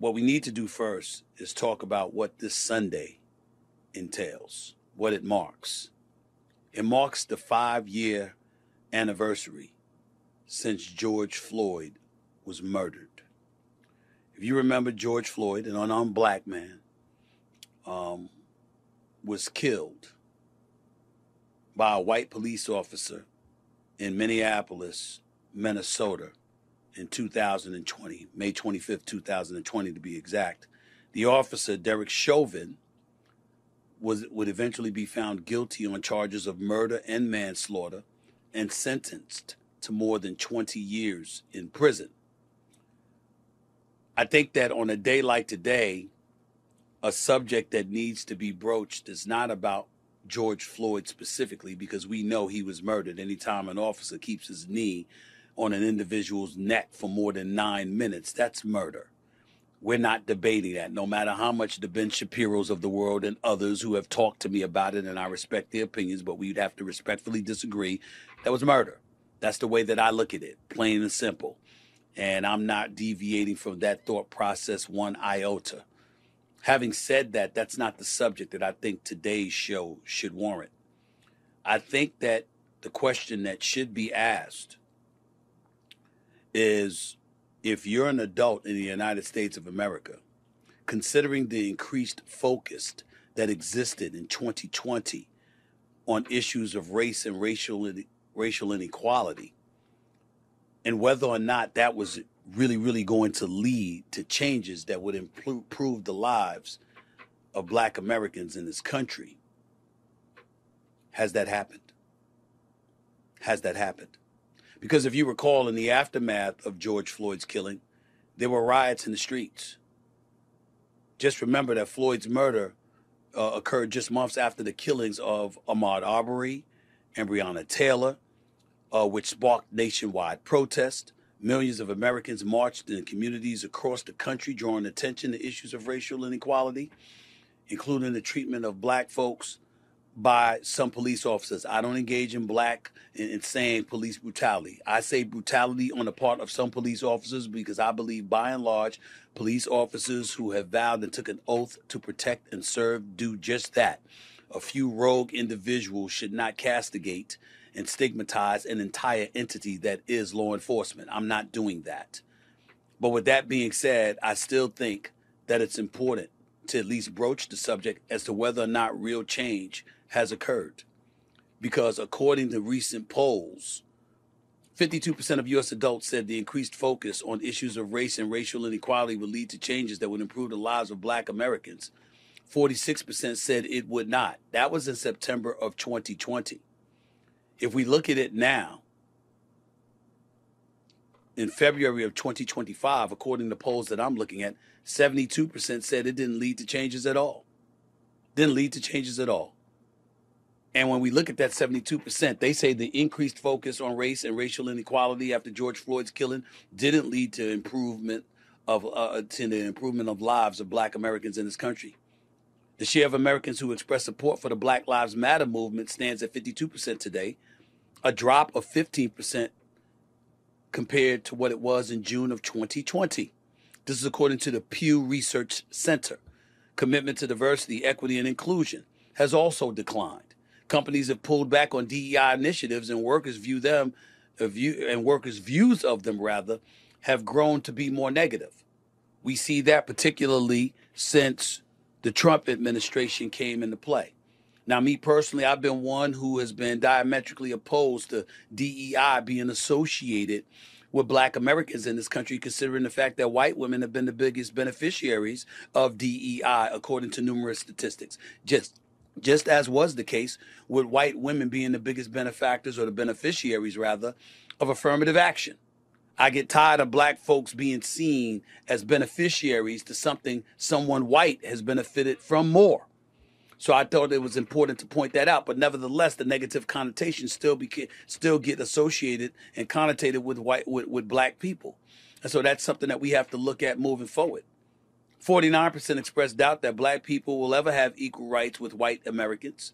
what we need to do first is talk about what this Sunday entails, what it marks. It marks the 5-year anniversary since George Floyd was murdered. If you remember, George Floyd, an unarmed black man, was killed by a white police officer in Minneapolis, Minnesota in 2020, May 25th, 2020 to be exact. The officer, Derek Chauvin, would eventually be found guilty on charges of murder and manslaughter and sentenced to more than 20 years in prison. I think that on a day like today, a subject that needs to be broached is not about George Floyd specifically, because we know he was murdered. Anytime an officer keeps his knee on an individual's neck for more than 9 minutes, that's murder. We're not debating that, no matter how much the Ben Shapiros of the world and others who have talked to me about it, and I respect their opinions, but we'd have to respectfully disagree. That was murder. That's the way that I look at it, plain and simple. And I'm not deviating from that thought process one iota. Having said that, that's not the subject that I think today's show should warrant. I think that the question that should be asked is, if you're an adult in the United States of America, considering the increased focus that existed in 2020 on issues of race and racial inequality, and whether or not that was really going to lead to changes that would improve the lives of black Americans in this country, has that happened? Has that happened? Because if you recall, in the aftermath of George Floyd's killing, there were riots in the streets. Just remember that Floyd's murder occurred just months after the killings of Ahmaud Arbery and Breonna Taylor, which sparked nationwide protest. Millions of Americans marched in communities across the country, drawing attention to issues of racial inequality, including the treatment of black folks by some police officers. I don't engage in saying police brutality. I say brutality on the part of some police officers because I believe, by and large, police officers who have vowed and took an oath to protect and serve do just that. A few rogue individuals should not castigate and stigmatize an entire entity that is law enforcement. I'm not doing that. But with that being said, I still think that it's important to at least broach the subject as to whether or not real change has occurred. Because according to recent polls, 52% of U.S. adults said the increased focus on issues of race and racial inequality would lead to changes that would improve the lives of black Americans. 46% said it would not. That was in September of 2020. If we look at it now, in February of 2025, according to polls that I'm looking at, 72% said it didn't lead to changes at all. Didn't lead to changes at all. And when we look at that 72%, they say the increased focus on race and racial inequality after George Floyd's killing didn't lead to the improvement of lives of black Americans in this country. The share of Americans who express support for the Black Lives Matter movement stands at 52% today, a drop of 15% compared to what it was in June of 2020. This is according to the Pew Research Center. Commitment to diversity, equity, and inclusion has also declined. Companies have pulled back on DEI initiatives, and workers' views of them have grown to be more negative. We see that particularly since the Trump administration came into play. Now, me personally, I've been one who has been diametrically opposed to DEI being associated with black Americans in this country, considering the fact that white women have been the biggest beneficiaries of DEI, according to numerous statistics. Just as was the case with white women being the biggest benefactors, or the beneficiaries rather, of affirmative action. I get tired of black folks being seen as beneficiaries to something someone white has benefited from more. So I thought it was important to point that out. But nevertheless, the negative connotations still get associated and connotated with black people. And so that's something that we have to look at moving forward. 49% expressed doubt that black people will ever have equal rights with white Americans,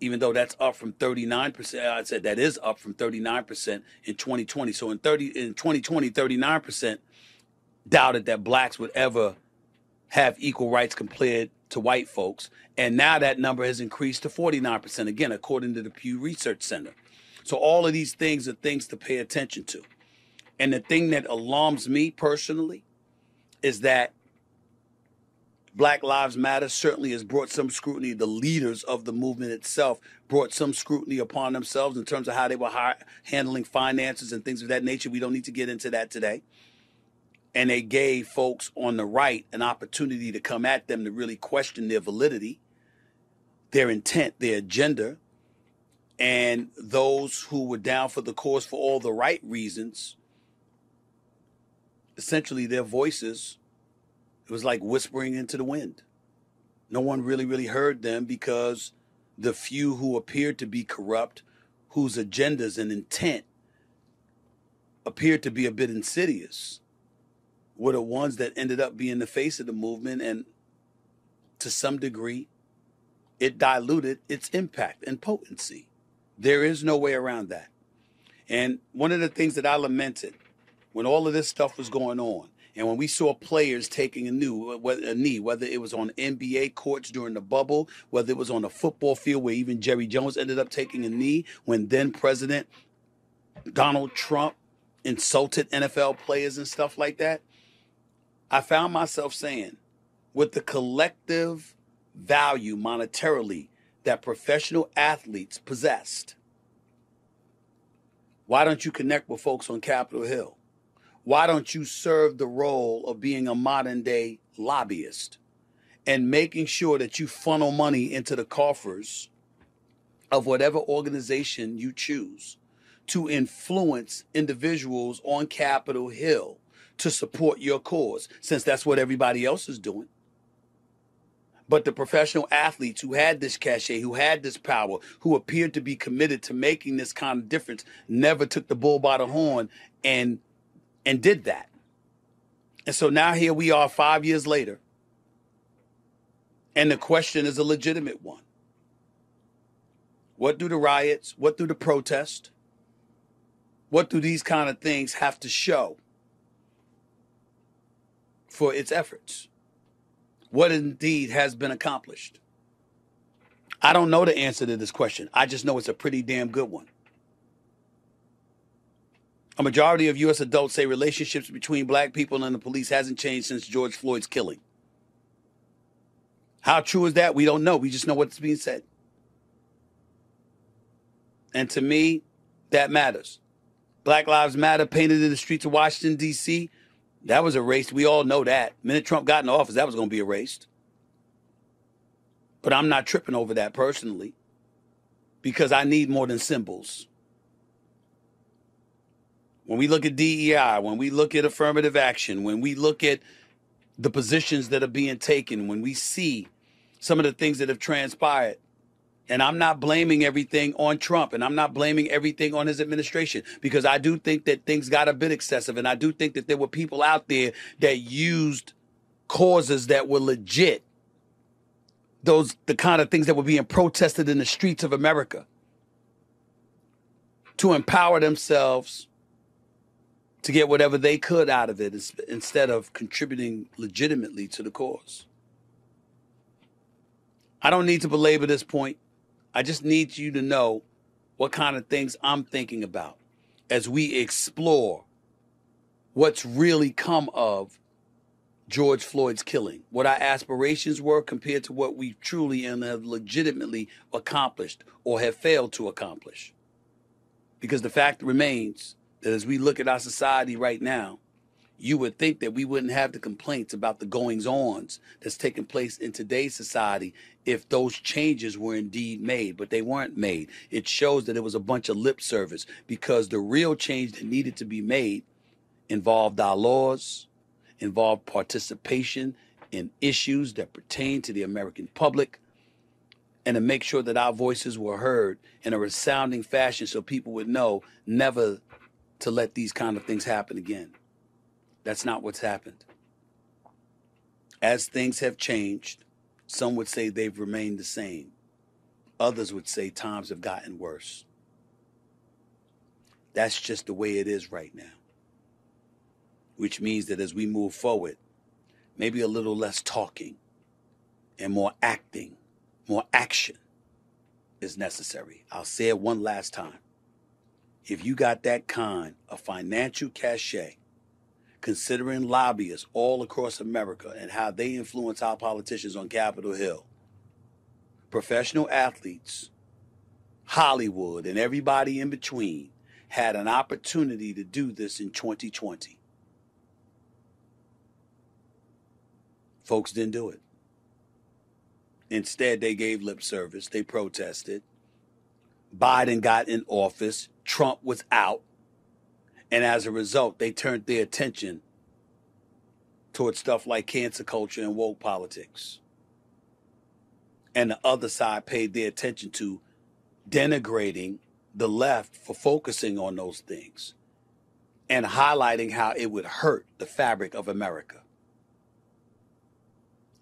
even though that's up from 39%. I said that is up from 39% in 2020. So in 2020, 39% doubted that blacks would ever have equal rights compared to white folks. And now that number has increased to 49%, again, according to the Pew Research Center. So all of these things are things to pay attention to. And the thing that alarms me personally is that Black Lives Matter certainly has brought some scrutiny. The leaders of the movement itself brought some scrutiny upon themselves in terms of how they were handling finances and things of that nature. We don't need to get into that today. And they gave folks on the right an opportunity to come at them to really question their validity, their intent, their agenda. And those who were down for the cause for all the right reasons, essentially their voices, it was like whispering into the wind. No one really heard them because the few who appeared to be corrupt, whose agendas and intent appeared to be a bit insidious, were the ones that ended up being the face of the movement. And to some degree, it diluted its impact and potency. There is no way around that. And one of the things that I lamented when all of this stuff was going on, and when we saw players taking a knee, whether it was on NBA courts during the bubble, whether it was on a football field where even Jerry Jones ended up taking a knee, when then President Donald Trump insulted NFL players and stuff like that, I found myself saying, with the collective value monetarily that professional athletes possessed, why don't you connect with folks on Capitol Hill? Why don't you serve the role of being a modern day lobbyist and making sure that you funnel money into the coffers of whatever organization you choose to influence individuals on Capitol Hill to support your cause, since that's what everybody else is doing? But the professional athletes who had this cachet, who had this power, who appeared to be committed to making this kind of difference, never took the bull by the horn and did that. And so now here we are 5 years later, and the question is a legitimate one. What do the riots, what do the protests, what do these kind of things have to show for its efforts? What indeed has been accomplished? I don't know the answer to this question. I just know it's a pretty damn good one. A majority of U.S. adults say relationships between black people and the police hasn't changed since George Floyd's killing. How true is that? We don't know. We just know what's being said. And to me, that matters. Black Lives Matter painted in the streets of Washington, D.C., that was erased. We all know that. The minute Trump got in office, that was going to be erased. But I'm not tripping over that personally, because I need more than symbols. When we look at DEI, when we look at affirmative action, when we look at the positions that are being taken, when we see some of the things that have transpired, and I'm not blaming everything on Trump, and I'm not blaming everything on his administration, because I do think that things got a bit excessive, and I do think that there were people out there that used causes that were legit, the kind of things that were being protested in the streets of America, to empower themselves to get whatever they could out of it instead of contributing legitimately to the cause. I don't need to belabor this point. I just need you to know what kind of things I'm thinking about as we explore what's really come of George Floyd's killing, what our aspirations were compared to what we truly and have legitimately accomplished or have failed to accomplish. Because the fact remains that as we look at our society right now, you would think that we wouldn't have the complaints about the goings-ons that's taking place in today's society if those changes were indeed made, but they weren't made. It shows that it was a bunch of lip service, because the real change that needed to be made involved our laws, involved participation in issues that pertain to the American public, and to make sure that our voices were heard in a resounding fashion so people would know never to let these kind of things happen again. That's not what's happened. As things have changed, some would say they've remained the same. Others would say times have gotten worse. That's just the way it is right now. which means that as we move forward, maybe a little less talking and more acting, more action is necessary. I'll say it one last time. If you got that kind of financial cachet, considering lobbyists all across America and how they influence our politicians on Capitol Hill, professional athletes, Hollywood, and everybody in between had an opportunity to do this in 2020. Folks didn't do it. Instead, they gave lip service. They protested. Biden got in office. Trump was out. And as a result, they turned their attention towards stuff like cancer culture and woke politics. And the other side paid their attention to denigrating the left for focusing on those things and highlighting how it would hurt the fabric of America.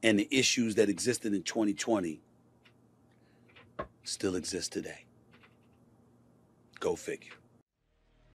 And the issues that existed in 2020 still exist today. Go figure.